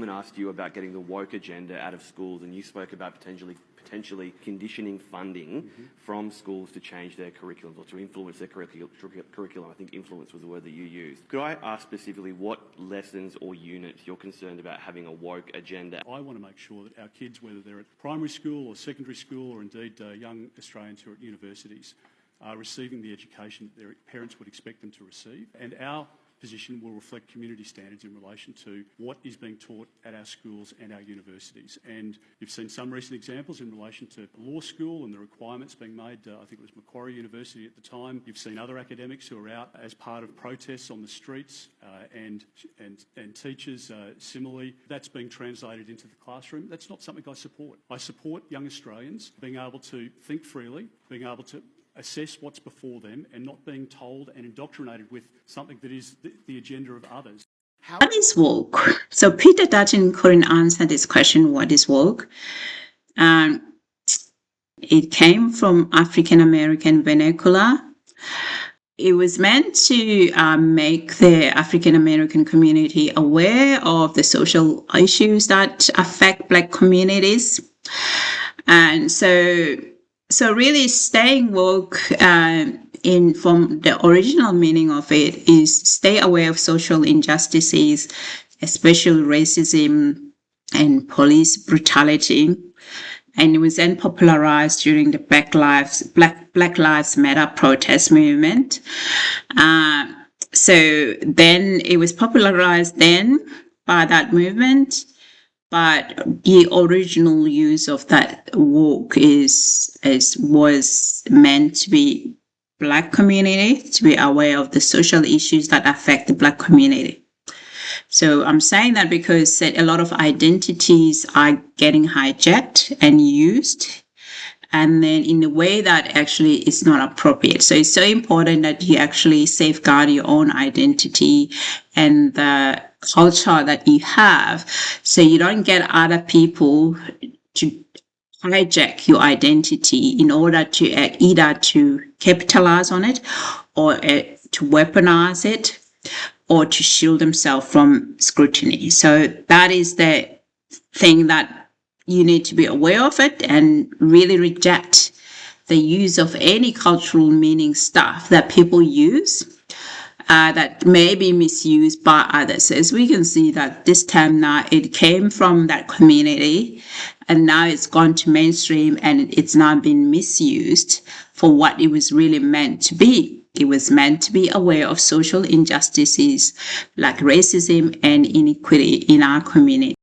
And asked you about getting the woke agenda out of schools, and you spoke about potentially conditioning funding from schools to change their curriculums or to influence their curriculum. I think influence was the word that you used. Could I ask specifically what lessons or units you're concerned about having a woke agenda? I want to make sure that our kids, whether they're at primary school or secondary school or indeed young Australians who are at universities, are receiving the education that their parents would expect them to receive. And our position will reflect community standards in relation to what is being taught at our schools and our universities. And you've seen some recent examples in relation to law school and the requirements being made, I think it was Macquarie University at the time. You've seen other academics who are out as part of protests on the streets and teachers similarly. That's being translated into the classroom. That's not something I support. I support young Australians being able to think freely, being able to assess what's before them and not being told and indoctrinated with something that is the agenda of others. What is woke? So Peter Dutton couldn't answer this question, what is woke? It came from African American vernacular. It was meant to make the African American community aware of the social issues that affect Black communities. And so really staying woke from the original meaning of it is stay aware of social injustices, especially racism and police brutality. And it was then popularized during the Black Lives Matter protest movement. So then it was popularized then by that movement. But the original use of that woke was meant to be Black community, to be aware of the social issues that affect the Black community. So I'm saying that because a lot of identities are getting hijacked and used, and then in a way that actually is not appropriate. So it's so important that you actually safeguard your own identity and the culture that you have, so you don't get other people to hijack your identity in order to either to capitalize on it or to weaponize it or to shield themselves from scrutiny. So that is the thing that you need to be aware of it and really reject the use of any cultural meaning stuff that people use that may be misused by others. As we can see that this time now it came from that community and now it's gone to mainstream and it's now been misused for what it was really meant to be. It was meant to be aware of social injustices like racism and inequity in our community.